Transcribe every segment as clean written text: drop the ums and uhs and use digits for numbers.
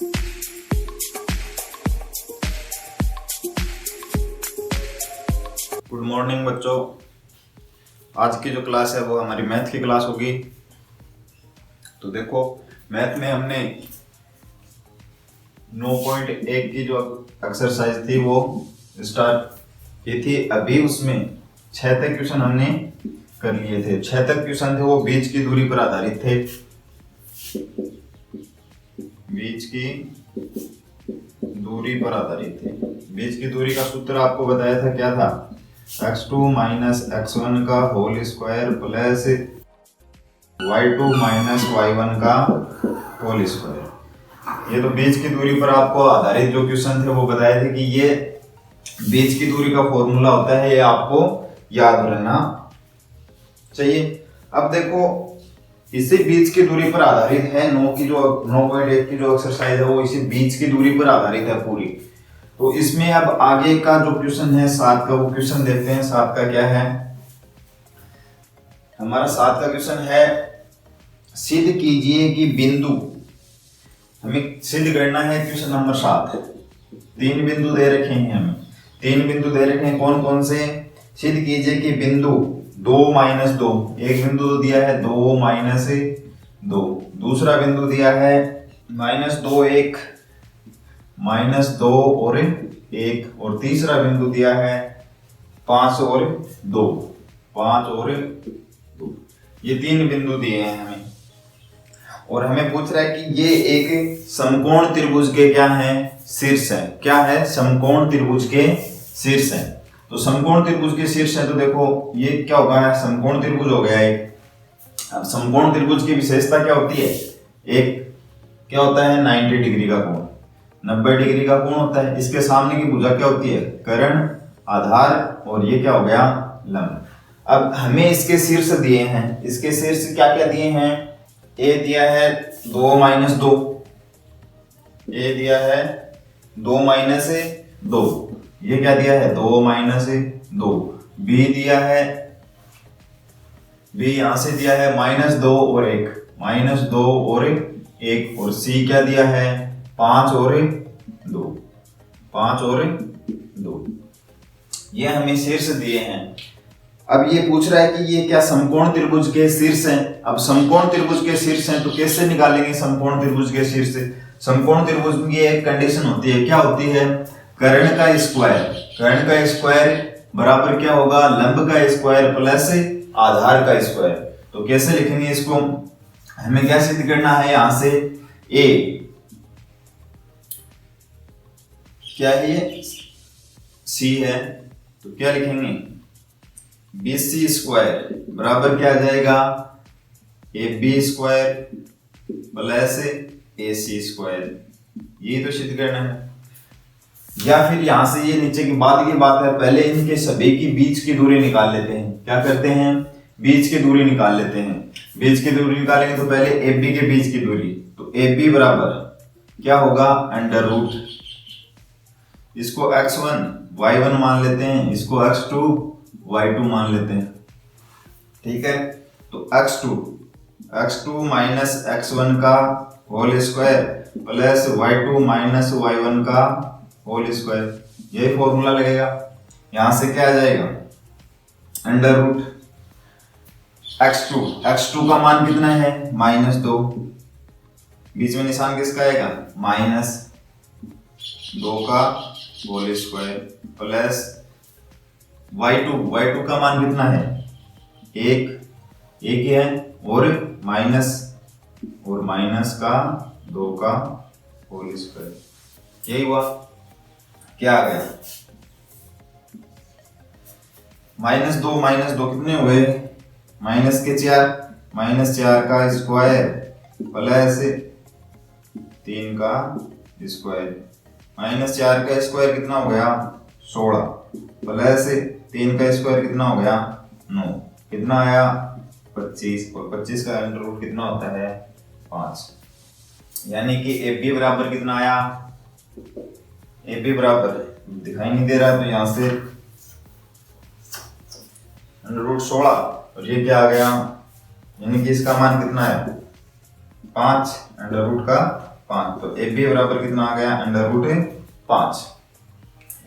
Good morning बच्चों। आज की जो क्लास है वो हमारी मैथ की क्लास होगी। तो देखो, मैथ में हमने 9.1 की जो एक्सरसाइज थी वो स्टार्ट की थी। अभी उसमें 6 तक क्वेश्चन हमने कर लिए थे। 6 तक क्वेश्चन थे वो बीच की दूरी पर आधारित थे। बीच की दूरी पर आधारित थे। बीच की दूरी का सूत्र आपको बताया था, क्या था? x2 माइनस x1 का whole square plus y2 minus y1 का होल स्क्वायर। ये तो बीच की दूरी पर आपको आधारित जो क्वेश्चन थे वो बताए थे कि ये बीच की दूरी का फॉर्मूला होता है, ये आपको याद रहना चाहिए। अब देखो, इसी बीच की दूरी पर आधारित है 9.1 की जो एक्सरसाइज है वो इसी बीच की दूरी पर आधारित है पूरी। तो इसमें अब आगे का जो क्वेश्चन है 7 का, वो क्वेश्चन देखते हैं। 7 का क्या है हमारा? 7 का क्वेश्चन है, सिद्ध कीजिए कि बिंदु, हमें सिद्ध करना है क्वेश्चन नंबर 7। 3 बिंदु दे रखे हैं हमें, 3 बिंदु दे रखे हैं। कौन कौन से? सिद्ध कीजिए कि बिंदु 2 माइनस 2, एक बिंदु तो दिया है 2 माइनस 2, दूसरा बिंदु दिया है -2 1, -2 और 1, और तीसरा बिंदु दिया है 5 और 2, 5 और 2। ये 3 बिंदु दिए हैं हमें, और हमें पूछ रहा है कि ये एक समकोण त्रिभुज के क्या है? शीर्ष है। क्या है? समकोण त्रिभुज के शीर्ष है। तो समकोण त्रिभुज के शीर्ष है, तो देखो ये क्या होगा? समकोण त्रिभुज हो गया एक। अब समकोण त्रिभुज की विशेषता क्या होती है? एक क्या होता है? 90 डिग्री का कोण, 90 डिग्री का कोण होता है। इसके सामने की भुजा क्या होती है? कर्ण, आधार, और ये क्या हो गया? लंब। अब हमें इसके शीर्ष दिए हैं। इसके शीर्ष क्या क्या दिए हैं? ए दिया है 2 माइनस 2, ए दिया है 2 माइनस 2, ये क्या दिया है? 2 माइनस 2। बी दिया है, बी यहां से दिया है -2 और 1, -2 और 1, और सी क्या दिया है? 5 और 2, 5 और 2। ये हमें शीर्ष दिए हैं। अब ये पूछ रहा है कि ये क्या समकोण त्रिभुज के शीर्ष हैं? अब समकोण त्रिभुज के शीर्ष हैं तो कैसे निकालेंगे समकोण त्रिभुज के शीर्ष? समकोण त्रिभुज की एक कंडीशन होती है, क्या होती है? कर्ण का स्क्वायर, कर्ण का स्क्वायर बराबर क्या होगा? लंब का स्क्वायर प्लस आधार का स्क्वायर। तो कैसे लिखेंगे इसको? हमें क्या सिद्ध करना है? यहां से ए क्या है? ये सी है, तो क्या लिखेंगे? BC स्क्वायर बराबर क्या आ जाएगा? AB square plus AC square. ये तो सिद्ध करना है। या फिर यहां से ये नीचे की बाद की बात है, पहले इनके सभी की बीच की दूरी निकाल लेते हैं। क्या करते हैं? बीच की दूरी निकाल लेते हैं। बीच की दूरी निकालेंगे तो पहले AB के बीच की दूरी, तो AB बराबर क्या होगा? अंडर रूट, इसको x1 y1 मान लेते हैं, इसको x2 y2 मान लेते हैं। ठीक है, तो x2 माइनस x1 का whole square plus y2 minus y1 का होल स्क्वायर, यही फॉर्मूला लगेगा। यहां से क्या आ जाएगा? अंडर रूट x2 का मान कितना है? -2, बीच में निशान किसका आएगा? -2 का होल स्क्वायर प्लस y2 का मान कितना है? 1 ही है, और माइनस का 2 का होल स्क्वायर। यही हुआ। क्या आ गया? -2 कितने हुए? -4 का स्क्वायर प्लस 3 का स्क्वायर। -4 का स्क्वायर कितना हो गया? 16 प्लस 3 का स्क्वायर कितना हो गया? 9, कितना आया? 25, और 25 का अंडर रूट कितना होता है? 5। यानी कि AB बराबर कितना आया? AB बराबर दिखाई नहीं दे रहा, तो यहां से अंडर रूट 16, और ये क्या आ गया? यानी कि इसका मान कितना है? 5, अंडर रूट का 5। तो ए बी बराबर कितना आ गया, √5।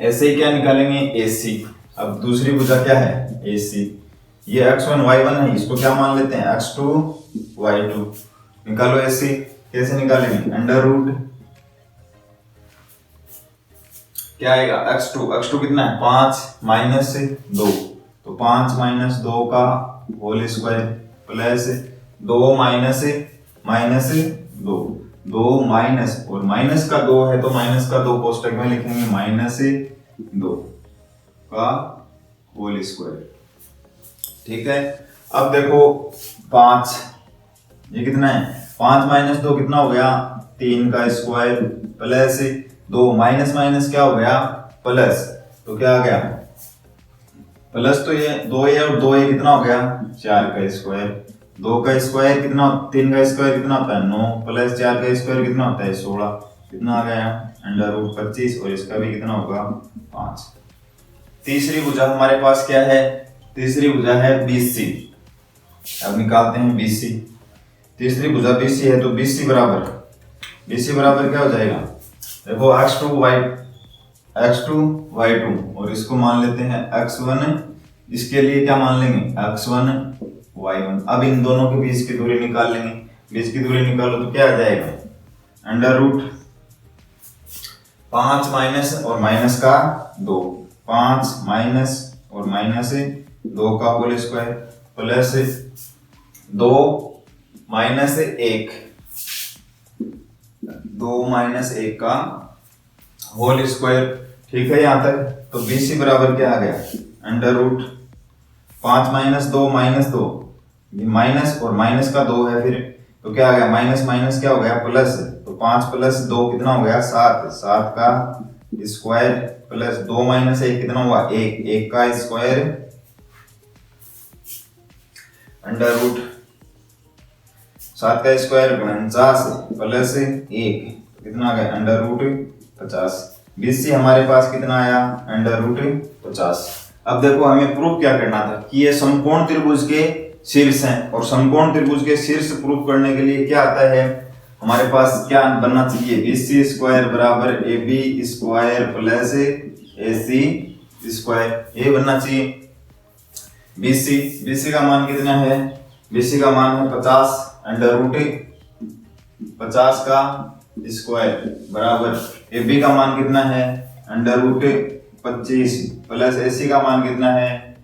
ऐसे ही क्या निकालेंगे, ए सी। अब दूसरी भुजा क्या है, ए सी। ये x1 y1 है, इसको क्या मान लेते हैं, x2 y2। निकालो ए सी। कैसे निकालेंगे, √ क्या आएगा, x2 कितना है, 5 - 2। तो 5 - 2 का होल स्क्वायर प्लस 2 - 2। 2 माइनस और माइनस का 2 है तो माइनस का 2 कोष्टक में लिखेंगे, -2 का होल स्क्वायर। ठीक है। अब देखो 5, ये कितना है, 5 - 2 कितना हो गया, 3 का स्क्वायर प्लस 2 माइनस माइनस क्या हो गया, प्लस। तो क्या आ गया, प्लस। तो ये 2 है और 2 कितना हो गया, 4 का स्क्वायर। 2 का स्क्वायर कितना, 3 का स्क्वायर कितना होता है, 9 प्लस 4 का स्क्वायर कितना होता है, 16। कितना आ गया, √25। और इसका भी कितना होगा, 5। तीसरी भुजा हमारे पास क्या है, तीसरी भुजा है BC। अब निकालते हैं BC। तीसरी भुजा BC है तो BC बराबर क्या हो जाएगा, देखो x2 y2 और इसको मान लेते हैं x1। इसके लिए क्या मान लेंगे, x1 y1। अब इन दोनों के बीच की दूरी निकाल लेंगे। बीच की दूरी निकालो तो क्या आ जाएगा, √5 माइनस और माइनस का 2। 5 माइनस और माइनस 2 का whole square plus 2 minus 1। 2 minus 1 का होल स्क्वायर। ठीक है यहाँ तक। तो BC बराबर क्या आ गया, √5 - 2 -2। ये माइनस और माइनस का 2 है फिर, तो क्या आ गया, माइनस माइनस क्या हो गया, प्लस। तो 5 + 2 कितना हो गया, 7। 7 का स्क्वायर प्लस 2 - 1 कितना हुआ, 1। 1 का स्क्वायर √7 का स्क्वायर 49 प्लस 1 कितना आ गया, √50। BC हमारे पास कितना आया, √50। अब देखो हमें प्रूफ क्या करना था कि ये समकोण त्रिभुज के शीर्ष हैं, और समकोण त्रिभुज के शीर्ष प्रूफ करने के लिए क्या आता है, हमारे पास क्या बनना चाहिए, BC² बराबर AB² प्लस AC²। ये बनना चाहिए। BC का मान कितना है, BC का मान है 50। √50 का स्क्वायर बराबर AB का मान कितना है, √25 प्लस AC का मान कितना है,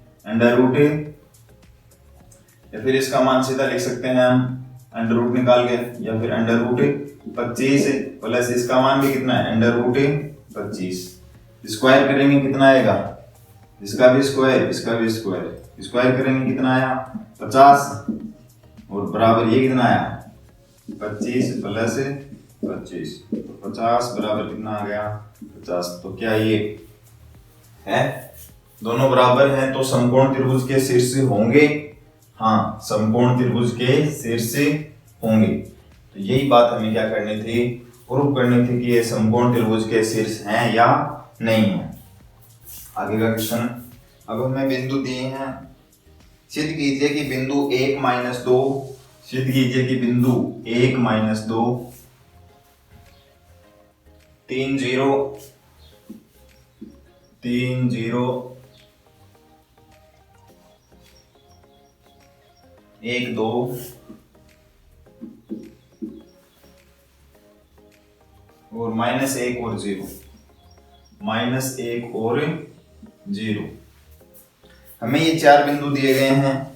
या फिर इसका मान सीधा लिख सकते हैं हम √ निकाल के, या फिर √25 प्लस इसका मान भी कितना है, √25। स्क्वायर करेंगे कितना आएगा, इसका भी स्क्वायर इसका भी स्क्वायर। स्क्वायर करेंगे कितना आया, 50 और बराबर ये कितना आया, 25 प्लस 25। तो 50 बराबर कितना आ गया, 50। तो क्या ये है, दोनों बराबर हैं तो समकोण त्रिभुज के शीर्ष होंगे। हाँ, समकोण त्रिभुज के शीर्ष होंगे। तो यही बात हमें क्या करनी थी, प्रूफ करनी थी कि ये समकोण त्रिभुज के शीर्ष हैं या नहीं है। आगे का क्वेश्चन। अब हमें बिंदु दिए हैं, सिद्ध कीजिए कि बिंदु 1 - 2, सिद्ध कीजिए कि बिंदु 1 - 2 3 0 3 0 1 2 और -1 और 0, -1 और 0। हमें ये 4 बिंदु दिए गए हैं।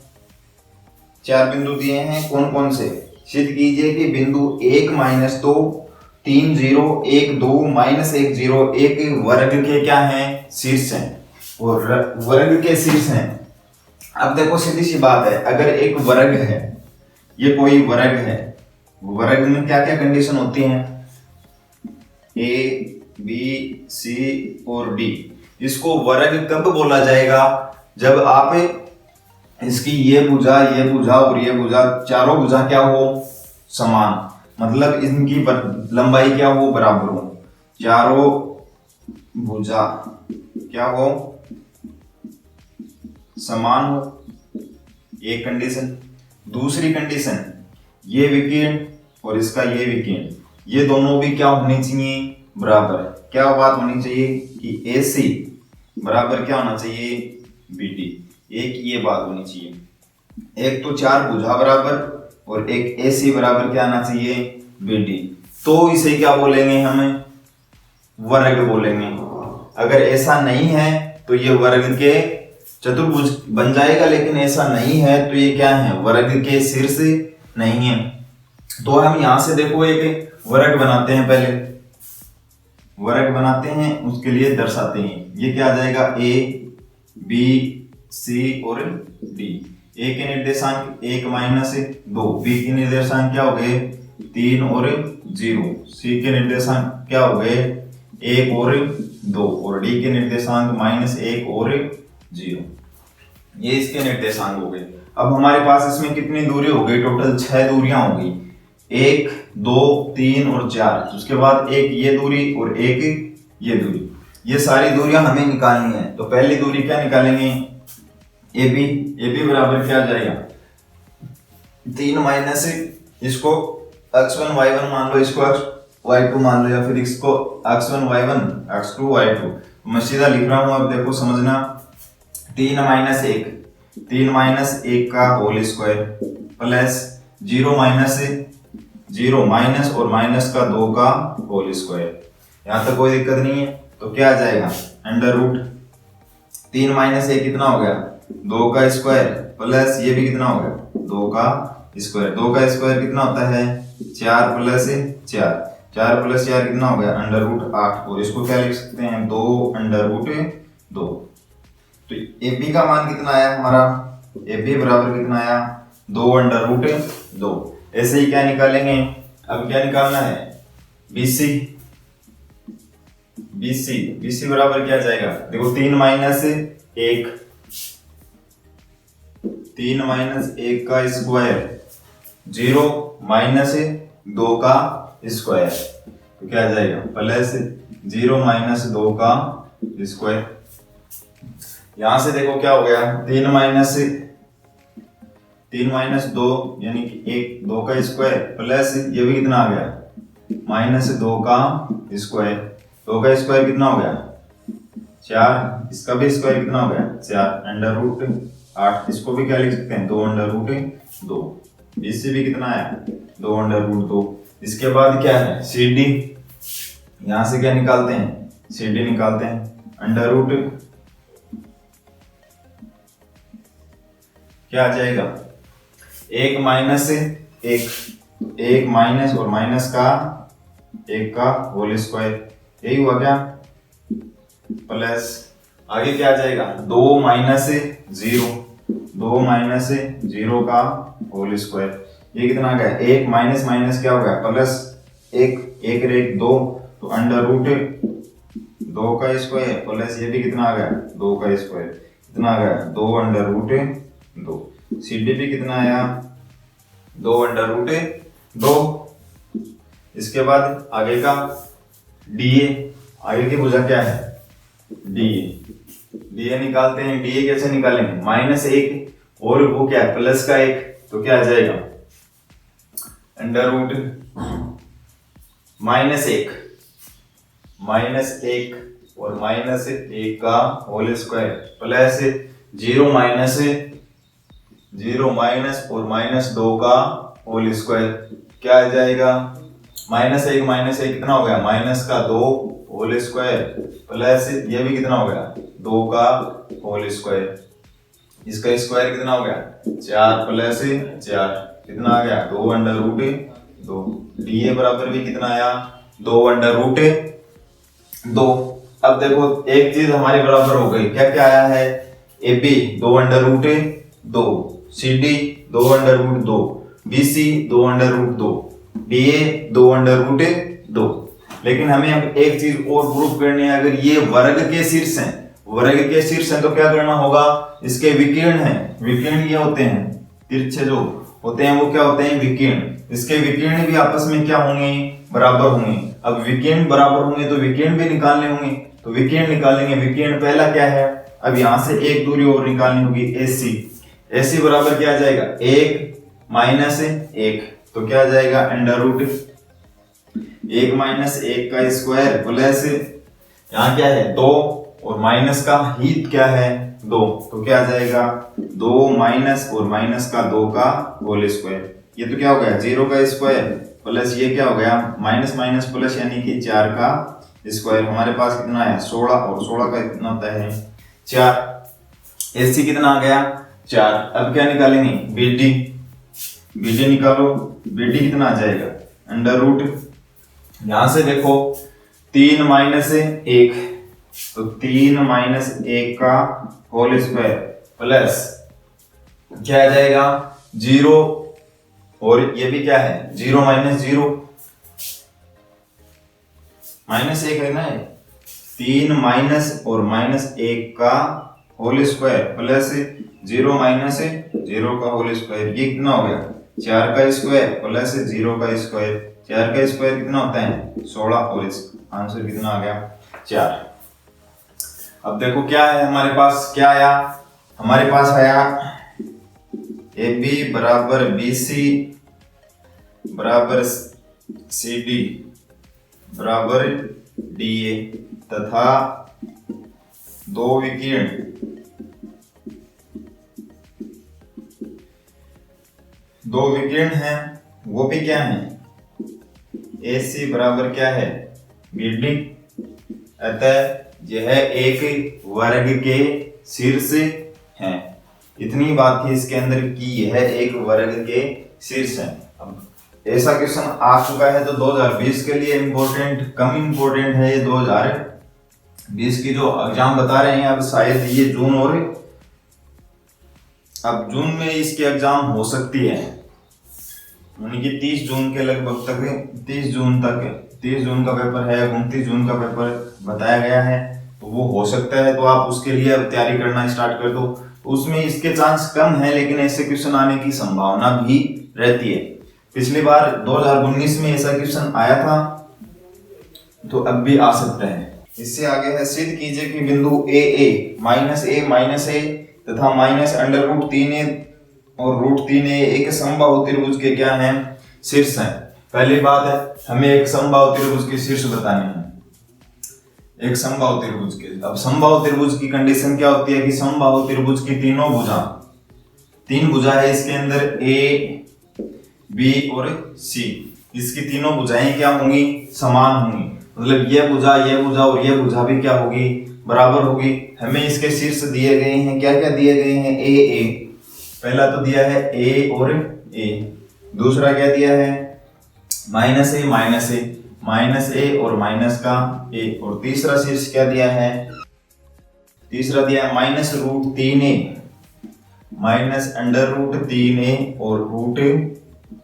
4 बिंदु दिए हैं, कौन कौन से, सिद्ध कीजिए कि बिंदु 1 - 2 3 0 1 2 -1 0 एक वर्ग के क्या हैं, शीर्ष हैं, और वर्ग के शीर्ष हैं। अब देखो सीधी सी बात है, अगर एक वर्ग है, ये कोई वर्ग है, वर्ग में क्या क्या कंडीशन होती हैं, A B C और D। इसको वर्ग कब बोला जाएगा, जब आप इसकी ये भुजा और ये भुजा, चारों भुजा क्या हो, समान, मतलब इनकी लंबाई क्या हो, बराबर हो। चारों भुजा क्या हो, समान हो, एक कंडीशन। दूसरी कंडीशन, ये विकीर्ण और इसका ये विकीर्ण ये दोनों भी क्या होनी चाहिए, बराबर। क्या बात होनी चाहिए कि AC बराबर क्या होना चाहिए, BD। एक ये बात होनी चाहिए। एक तो 4 भुजा बराबर और एक AC बराबर क्या आना चाहिए, BD। तो इसे क्या बोलेंगे, हम वर्ग बोलेंगे। अगर ऐसा नहीं है तो ये वर्ग के चतुर्भुज बन जाएगा, लेकिन ऐसा नहीं है तो ये क्या है, वर्ग के शीर्ष नहीं है। तो हम यहां से देखो एक वर्ग बनाते हैं, पहले वर्ग बनाते हैं, उसके लिए दर्शाते हैं। ये क्या आ जाएगा, A B C और D। A के निर्देशांक 1 - 2, B के निर्देशांक क्या हो गए 3 और 0, C के निर्देशांक क्या हो गए 1 और 2, और D के निर्देशांक -1 और 0। ये इसके निर्देशांक हो गए। अब हमारे पास इसमें कितनी दूरी हो गई, टोटल 6 दूरियां हो गई, 1 2 3 और 4। उसके बाद एक ये दूरी और एक ये दूरी। ये सारी दूरियां हमें निकालनी है। तो पहली दूरी क्या निकालेंगे, AB बराबर क्या आ जाएगा 3 माइनस, इसको x1 y1 मान लो, इसको y2 मान लो, या फिर इसको x1 y1 x2 y2। मैं सीधा लिख रहा हूं, अब देखो समझना। 3 - 1 का होल स्क्वायर प्लस 0 माइनस और माइनस का 2 का होल स्क्वायर। यहां तक कोई दिक्कत नहीं है। तो क्या आ जाएगा अंडर रूट 3 - 1 कितना हो गया 2 का स्क्वायर, प्लस ये भी कितना हो गया 2 का स्क्वायर। 2 का स्क्वायर कितना होता है 4 प्लस 4, 4 प्लस 4 कितना हो गया अंडर रूट 8। और इसको क्या लिख सकते हैं 2 अंडर रूट 2। तो AB का मान कितना आया हमारा, AB बराबर कितना आया 2 अंडर रूट 2। ऐसे ही क्या निकालेंगे, अब क्या निकालना है BC बराबर क्या जाएगा, देखो 3 - 1 का स्क्वायर 0 - 2 का स्क्वायर, तो क्या आ जाएगा प्लस 0 - 2 का स्क्वायर। यहां से देखो क्या हो गया 3 - 2 यानी कि 2 का स्क्वायर, प्लस ये भी कितना आ गया -2 का स्क्वायर। 2 का स्क्वायर कितना हो गया 4, इसका भी स्क्वायर कितना हो गया 4 अंडर रूट 8। इसको भी क्या लिख सकते हैं 2 अंडर रूट 2। BC भी कितना आया 2 अंडर रूट 2। इसके बाद क्या है CD, यहां से क्या निकालते हैं CD निकालते हैं अंडर रूट क्या आ जाएगा 1 माइनस और माइनस का 1 का होल स्क्वायर, यही हुआ क्या, प्लस आगे क्या आ जाएगा 2 - 0 का होल स्क्वायर। ये कितना आ गया 1 माइनस माइनस क्या हो गया प्लस 1 रेख 2, तो अंडर रूट 2 का स्क्वायर, प्लस ये भी कितना आ गया 2 का स्क्वायर, कितना आ गया 2 अंडर रूट 2। CD भी कितना आया 2 अंडर रूट 2। इसके बाद आगे का DA, आगे की भुजा क्या है DA निकालते हैं। DA कैसे निकालेंगे -1 और वो क्या है प्लस का 1, तो क्या आ जाएगा अंडर रूट -1 और -1 का होल स्क्वायर, प्लस 0 माइनस और -2 का होल स्क्वायर, क्या आ जाएगा -1 कितना हो गया माइनस का 2 होल स्क्वायर, प्लस ये भी कितना हो गया 2 का होल स्क्वायर। इसका स्क्वायर कितना हो गया 4 प्लस 4, कितना आ गया 2 अंडर रूट 2। DA बराबर भी कितना आया 2 अंडर रूट 2। अब देखो एक चीज हमारे बराबर हो गई, क्या क्या आया है AB 2 under root 2, CD 2 under root 2, BC 2 under root 2, DA 2 under root 2। लेकिन हमें अब एक चीज और प्रूफ करनी है, अगर ये वर्ग के शीर्ष हैं तो क्या करना होगा, इसके विकीर्ण हैं, विकीर्ण ये होते हैं तिरछे जो होते हैं वो क्या होते हैं विकीर्ण, इसके विकीर्ण भी आपस में क्या होंगे बराबर होंगे। अब विकीर्ण बराबर होंगे तो विकीर्ण भी निकालने होंगे, तो विकीर्ण निकालेंगे। विकीर्ण पहला क्या है, अब यहां से एक दूरी और निकालनी होगी AC बराबर क्या आ जाएगा 1 - 1, तो क्या आ जाएगा अंडर रूट 1 माइनस 1 का स्क्वायर प्लस यहाँ क्या है 2 और माइनस का ही क्या है 2, तो क्या आ जाएगा 2 माइनस और माइनस का 2 का होल स्क्वायर। ये तो क्या हो गया 0 का स्क्वायर प्लस ये क्या हो गया माइनस माइनस प्लस यानी कि 4 का स्क्वायर। हमारे पास कितना है 16 और 16 का कितना होता है 4। एसी कितना आ गया 4। अब क्या निकालेंगे बीडी, बीडी निकालो। बीडी कितना आ जाएगा अंडर रूट, यहां से देखो 3 माइनस 1 तो 3 माइनस 1 का होल स्क्वायर प्लस क्या आ जाएगा 0 और ये भी क्या है 0 माइनस 0 माइनस 1 है ना 3 माइनस और माइनस 1 का होल स्क्वायर प्लस 0 माइनस 0 का होल स्क्वायर। ये कितना हो गया 4 का स्क्वायर प्लस 0 का स्क्वायर। 4 का स्क्वायर कितना होता है 16 और इस आंसर कितना आ गया 4। अब देखो क्या है हमारे पास, क्या आया हमारे पास आया ए बी बराबर बी सी बराबर सी डी बराबर डी ए तथा दो विकिरण हैं वो भी क्या है ए सी बराबर क्या है बी डी। अतः यह एक वर्ग के शीर्ष हैं। इतनी बात थी इसके अंदर कि यह एक वर्ग के शीर्ष है। अब ऐसा क्वेश्चन आ चुका है तो 2020 के लिए इम्पोर्टेंट कम इम्पोर्टेंट है ये 2020 की जो एग्जाम बता रहे हैं। अब शायद ये जून और अब जून में इसकी एग्जाम हो सकती है, यानी कि 30 जून के लगभग तक 30 जून का पेपर है, 29 जून का पेपर बताया गया है तो वो हो सकता है। तो आप उसके लिए अब तैयारी करना स्टार्ट कर दो। उसमें इसके चांस कम है लेकिन ऐसे क्वेश्चन आने की संभावना भी रहती है। पिछली बार 2019 में ऐसा क्वेश्चन आया था तो अब भी आ सकता है। इससे आगे है सिद्ध कीजिए कि बिंदु ए माइनस ए तथा माइनस अंडर रूट 3a और रूट 3a एक समबाहु त्रिभुज के क्या हैं शीर्ष हैं। पहली बात है हमें एक समबाहु त्रिभुज के शीर्ष बताने हैं, एक समबाहु त्रिभुज के। अब समबाहु त्रिभुज की कंडीशन क्या होती है कि समबाहु त्रिभुज की तीनों भुजा, 3 भुजा है इसके अंदर ए बी और सी, इसकी तीनों भुजाएं क्या होंगी समान होंगी। मतलब ये भुजा और ये भुजा भी क्या होगी बराबर होगी। हमें इसके शीर्ष दिए गए हैं, क्या क्या दिए गए हैं ए पहला तो दिया है ए और ए, दूसरा क्या दिया है माइनस ए और माइनस का ए, और तीसरा शीर्ष क्या दिया है तीसरा दिया है minus root 3a minus under root 3a और रूट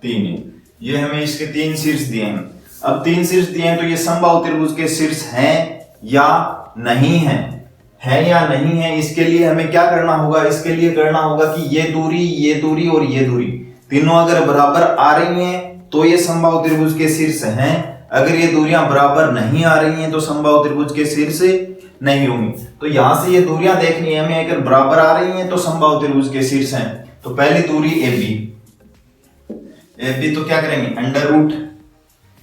3a। ये हमें इसके 3 शीर्ष दिए हैं। अब 3 शीर्ष दिए हैं तो ये समबाहु त्रिभुज के शीर्ष हैं या नहीं है या नहीं है। इसके लिए हमें क्या करना होगा, इसके लिए करना होगा कि ये दूरी और ये दूरी तीनों अगर बराबर आ रही हैं तो ये समबाहु त्रिभुज के शीर्ष हैं। अगर ये दूरियां बराबर नहीं आ रही हैं तो समबाहु त्रिभुज के शीर्ष नहीं होंगी। तो यहां से ये दूरियां देखनी है हमें, अगर बराबर आ रही हैं तो समबाहु त्रिभुज के शीर्ष हैं। तो पहली दूरी ए बी तो क्या करेंगे अंडर रूट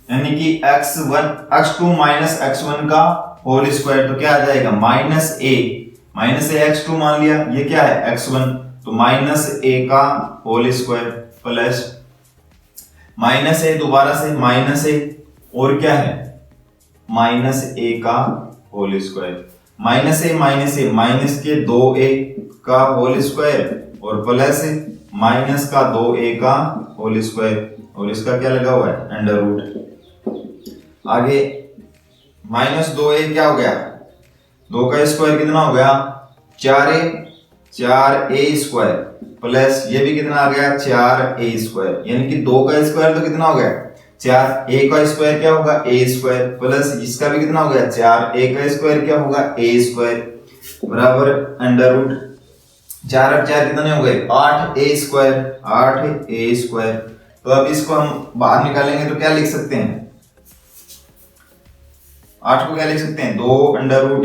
यानी कि x2 माइनस x1 का होल स्क्वायर, तो क्या आ जाएगा माइनस ए x2 मान लिया, ये क्या है x1 तो माइनस ए का होल स्क्वायर प्लस माइनस ए दोबारा से माइनस ए और क्या है माइनस ए का होल स्क्वायर, माइनस ए माइनस के 2a का होल स्क्वायर और प्लस माइनस का 2a का होल स्क्वायर और इसका क्या लगा हुआ है अंडर रूट। आगे माइनस 2a क्या हो गया 2 का स्क्वायर कितना हो गया 4a स्क्वायर प्लस ये भी कितना आ गया 4a स्क्वायर, यानी कि 2 का स्क्वायर तो कितना हो गया 4a का स्क्वायर क्या होगा a स्क्वायर प्लस इसका भी कितना हो गया 4a का स्क्वायर क्या होगा a स्क्वायर बराबर अंडर रूट 4 और 4 कितने हो गए 8a स्क्वायर। तो अब इसको हम बाहर निकालेंगे तो क्या लिख सकते हैं 8 को क्या लिख सकते हैं 2 अंडर रूट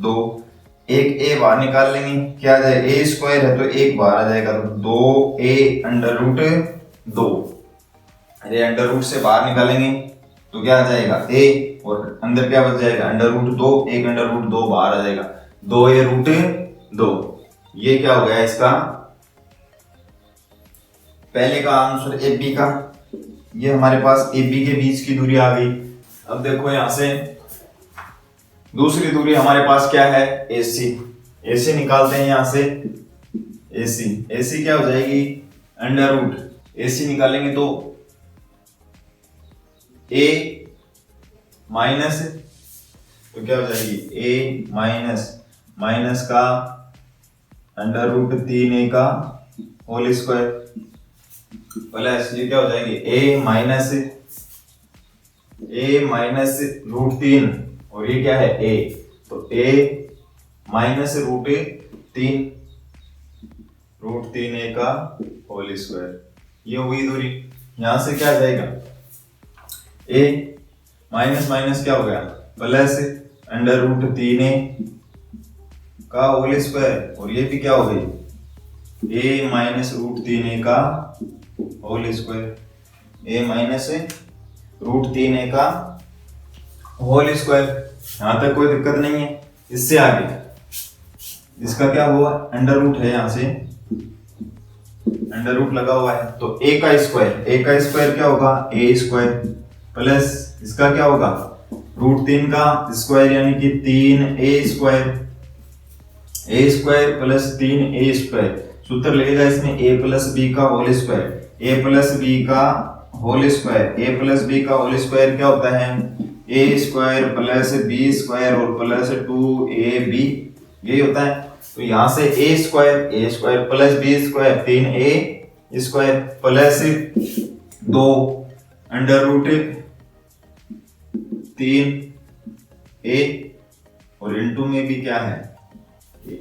2, एक a बाहर निकाल लेंगे क्या आ जाएगा a स्क्वायर है तो 1 बाहर आ जाएगा तो 2a अंडर रूट 2, अरे अंडर रूट से बाहर निकालेंगे तो क्या आ जाएगा a, और अंदर क्या बच जाएगा अंडर रूट 2, एक अंडर रूट 2 बाहर आ जाएगा, 2a रूट 2। ये क्या हो गया इसका पहले का आंसर ए बी का। ये हमारे पास ए बी के बीच की दूरी आ गई। अब देखो यहां से दूसरी दूरी हमारे पास क्या है ए सी। ए सी निकालते हैं यहां से, ए सी क्या हो जाएगी अंडर रूट, ए सी निकालेंगे तो ए माइनस, तो क्या हो जाएगी ए माइनस माइनस का अंडर रूट 3a का होल स्क्वायर प्लस ये क्या हो जाएगी ए माइनस रूट 3, और ये क्या है a, तो a माइनस रूट 3a का होल स्क्वायर। ये हो गई दूरी। यहां से क्या आ जाएगा a माइनस माइनस क्या हो गया प्लस अंडर रूट 3a का होल स्क्वायर, और ये भी क्या हो गई a माइनस रूट 3a का whole square, a minus root 3a का होल स्क्वायर। यहां तक कोई दिक्कत नहीं है। इससे आगे इसका क्या हुआ अंडर रूट है, यहां से अंडर रूट लगा हुआ है, तो a का स्क्वायर क्या होगा a स्क्वायर प्लस इसका क्या होगा रूट 3 का स्क्वायर यानी कि 3a square plus 3a square. सूत्र लगेगा इसमें a प्लस बी का whole square, a plus b का होल स्क्वायर क्या होता है a स्क्वायर प्लस बी स्क्वायर और प्लस 2ab, यही होता है। तो यहां से a स्क्वायर plus b square 3a square plus 2 under root 3a और इनटू में भी क्या है a,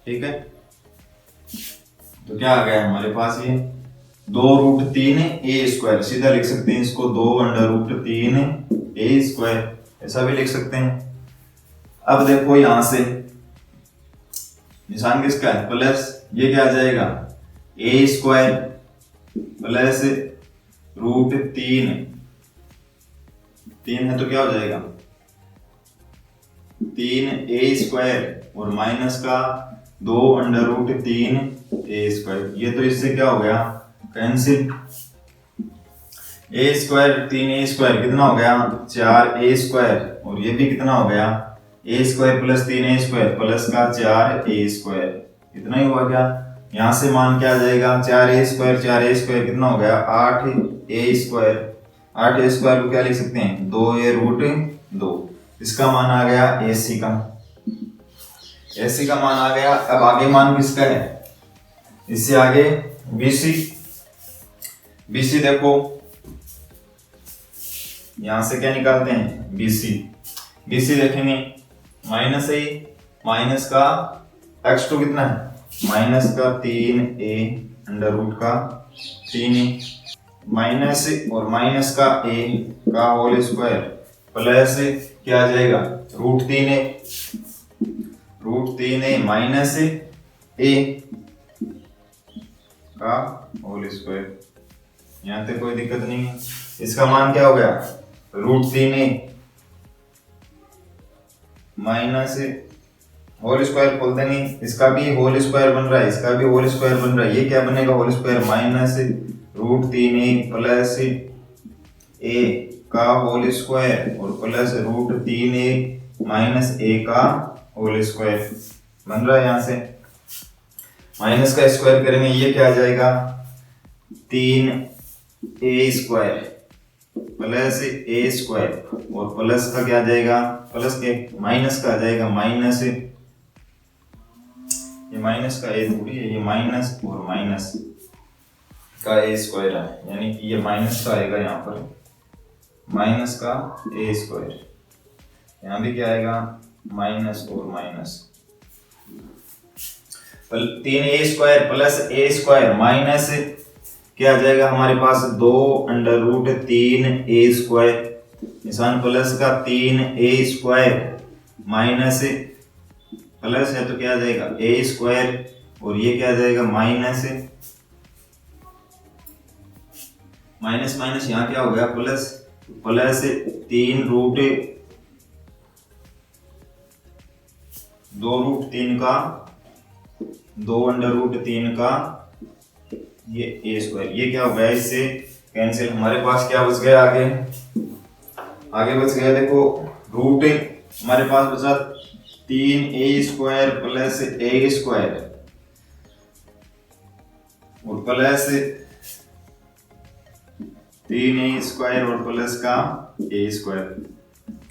ठीक है। तो क्या आ गया हमारे पास ये 2 रूट 3a स्क्वायर, सीधा लिख सकते हैं इसको 2 अंडर रूट 3a स्क्वायर, ऐसा भी लिख सकते हैं। अब देखो यहां से निशान किसका है प्लस, ये क्या आ जाएगा a स्क्वायर प्लस रूट 3 है तो क्या हो जाएगा 3a स्क्वायर और माइनस का 2 अंडर रूट 3a स्क्वायर। ये तो इससे क्या हो गया cancel, a square 3a square कितना हो गया 4a स्क्वायर, और ये भी कितना हो गया a स्क्वायर प्लस 3a स्क्वायर प्लस का 4a स्क्वायर, इतना ही हुआ क्या। यहां से मान क्या आ जाएगा 4a स्क्वायर कितना हो गया 8a स्क्वायर। 8a स्क्वायर को क्या लिख सकते हैं 2a रूट 2। इसका मान आ गया ac का मान आ गया। अब आगे मान किसका है, इससे आगे BC देखो, यहां से क्या निकालते हैं BC देखेंगे माइनस a माइनस का x2 कितना है माइनस का 3a अंडर रूट का 3a माइनस और माइनस का a का होल स्क्वायर प्लस क्या आ जाएगा रूट 3a माइनस a का होल स्क्वायर। यहां तक कोई दिक्कत नहीं है। इसका मान क्या हो गया root 3a minus whole square खोल देंगे, इसका भी होल स्क्वायर बन रहा है, इसका भी होल स्क्वायर बन रहा है। ये क्या बनेगा whole square minus root 3a plus a का होल स्क्वायर और plus root 3a minus a का होल स्क्वायर बन रहा है। यहां से माइनस का स्क्वायर करेंगे, ये क्या आ जाएगा 3a square plus a square और प्लस का क्या आ जाएगा प्लस के माइनस का आ जाएगा माइनस, ये माइनस का a थोड़ी है, ये माइनस और माइनस का a स्क्वायर है, यानी कि ये माइनस का आएगा यहाँ पर माइनस का a स्क्वायर, यहाँ भी क्या आएगा माइनस और minus 3a square plus a square minus क्या आ जाएगा हमारे पास 2 अंडर रूट 3a स्क्वायर, निशान प्लस का 3a स्क्वायर माइनस प्लस है तो क्या आ जाएगा a स्क्वायर और ये क्या आ जाएगा माइनस माइनस माइनस यहाँ क्या हो गया प्लस, प्लस 3 रूट 2√3 का 2√3 का ये ए स्क्वायर। ये क्या हो गया, इससे कैंसिल। हमारे पास क्या बच गया आगे बच गया, देखो रूट हमारे पास बचा 3a² प्लस a² और प्लस 3a² और प्लस का a²।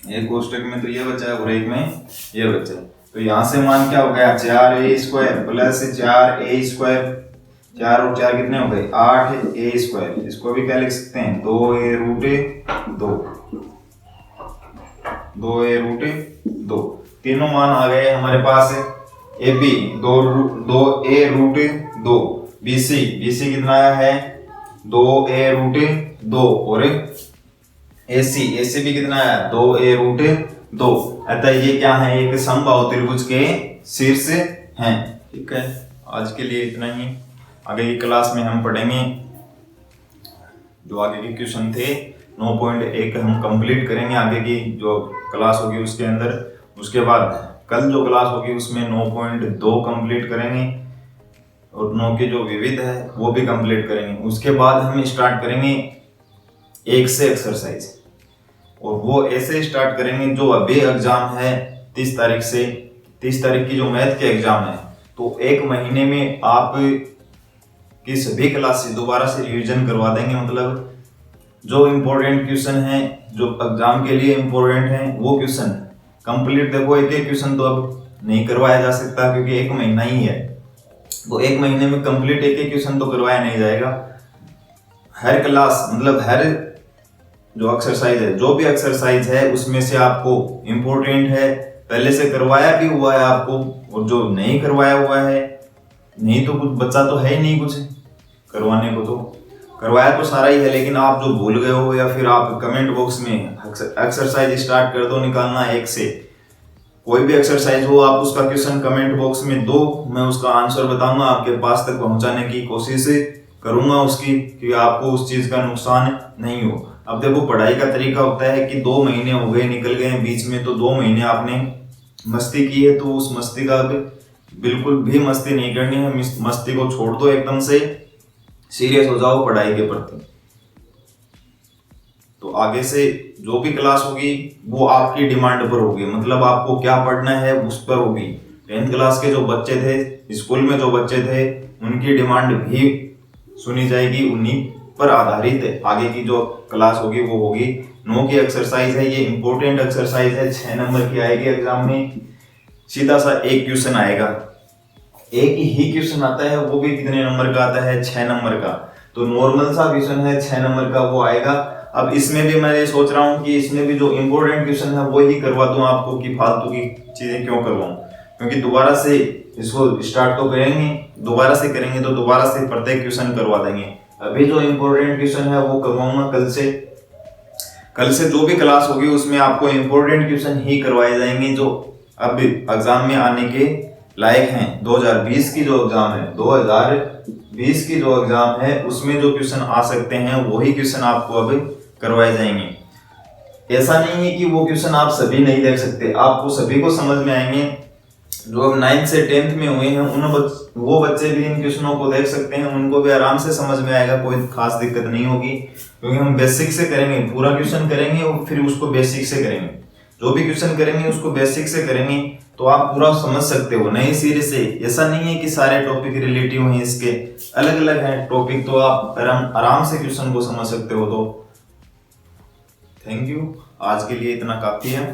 एक कोष्टक में तो ये बचा है और एक में ये बचा है। तो यहां से मान क्या हो गया, 4a² प्लस 4a²। 4 और 4 कितने हो गए, 8a²। इसको भी क्या लिख सकते हैं, 2a√2। 2a√2 तीनों मान आ गए हमारे पास। A B 2a√2। BC कितना आया है, 2a√2 और AC भी कितना आया, 2a√2। अतः ये क्या है, एक समबाहु त्रिभुज के शीर्ष हैं। ठीक है, आज के लिए इतना ही। आगे की क्लास में हम पढ़ेंगे जो आगे के क्वेश्चन थे 9.1 हम कंप्लीट करेंगे आगे की जो क्लास होगी उसके अंदर। उसके बाद कल जो क्लास होगी उसमें 9.2 कंप्लीट करेंगे और 9 के जो विविध है वो भी कंप्लीट करेंगे। उसके बाद हम स्टार्ट करेंगे 1 से एक्सरसाइज, और वो ऐसे स्टार्ट करेंगे जो अभी एग्जाम है 30 तारीख से। 30 तारीख की जो मैथ के एग्जाम है, तो 1 महीने में आप की सभी क्लास से दोबारा से रिवीजन करवा देंगे। मतलब जो इम्पोर्टेंट क्वेश्चन हैं, जो एग्जाम के लिए इम्पोर्टेंट हैं, वो क्वेश्चन कंप्लीट। देखो एक क्वेश्चन तो अब नहीं करवाया जा सकता क्योंकि 1 महीना ही है, तो 1 महीने में कंप्लीट एक क्वेश्चन तो करवाया नहीं जाएगा। हर क्लास मतलब हर जो एक्सरसाइज है, जो भी एक्सरसाइज है उसमें से आपको इम्पोर्टेंट है, पहले से करवाया भी हुआ है आपको, और जो नहीं करवाया हुआ है, नहीं तो कुछ बच्चा तो है ही नहीं कुछ करवाने को, तो करवाया तो सारा ही है, लेकिन आप जो भूल गए हो या फिर आप कमेंट बॉक्स में एक्सरसाइज स्टार्ट कर दो निकालना 1 से। कोई भी एक्सरसाइज हो आप उसका क्वेश्चन कमेंट बॉक्स में दो, मैं उसका आंसर बताऊंगा, आपके पास तक पहुंचाने की कोशिश करूंगा उसकी, कि आपको उस चीज का नुकसान नहीं हो। अब देखो पढ़ाई का तरीका होता है कि 2 महीने हो गए निकल गए बीच में, तो 2 महीने आपने मस्ती की है, तो उस मस्ती का बिल्कुल भी मस्ती नहीं करनी है। मस्ती को छोड़ दो, एकदम से सीरियस हो जाओ पढ़ाई के प्रति। तो आगे से जो भी क्लास होगी वो आपकी डिमांड पर होगी, मतलब आपको क्या पढ़ना है उस पर होगी। 10th क्लास के जो बच्चे थे, स्कूल में जो बच्चे थे, उनकी डिमांड भी सुनी जाएगी, उन्हीं पर आधारित है आगे की जो क्लास होगी वो होगी। 9 की एक्सरसाइज है, ये इंपॉर्टेंट एक्सरसाइज है, 6 नंबर की आएगी एग्जाम में। सीधा सा एक क्वेश्चन आएगा, एक ही क्वेश्चन आता है, वो भी कितने नंबर का आता है, 6 नंबर का। तो नॉर्मल सा क्वेश्चन है 6 नंबर का, वो आएगा। अब इसमें भी मैं ये सोच रहा हूँ कि इसमें भी जो इम्पोर्टेंट क्वेश्चन है वो ही करवा दूं आपको, कि फालतू की चीजें क्यों करवाऊं, क्योंकि दोबारा से इसको स्टार्ट तो करेंगे, दोबारा से करेंगे तो दोबारा से प्रत्येक क्वेश्चन करवा देंगे। अभी जो इम्पोर्टेंट क्वेश्चन है वो करवाऊंगा कल से। कल से जो भी क्लास होगी उसमें आपको इम्पोर्टेंट क्वेश्चन ही करवाए जाएंगे जो अब एग्जाम में आने के लायक हैं। 2020 की जो एग्जाम है, 2020 की जो एग्जाम है उसमें जो क्वेश्चन आ सकते हैं वही क्वेश्चन आपको अब करवाए जाएंगे। ऐसा नहीं है कि वो क्वेश्चन आप सभी नहीं देख सकते, आपको सभी को समझ में आएंगे। जो अब 9th से 10th में हुए हैं वो बच्चे भी इन क्वेश्चनों को देख सकते हैं, उनको भी आराम से समझ में आएगा, कोई खास दिक्कत नहीं होगी, क्योंकि हम बेसिक से करेंगे, पूरा क्वेश्चन करेंगे और फिर उसको बेसिक से करेंगे। जो भी क्वेश्चन करेंगे उसको बेसिक से करेंगे तो आप पूरा समझ सकते हो, नई सीरीज से। ऐसा नहीं है कि सारे टॉपिक रिलेटिव हैं, इसके अलग अलग हैं टॉपिक, तो आप आराम से क्वेश्चन को समझ सकते हो। तो थैंक यू, आज के लिए इतना काफी है।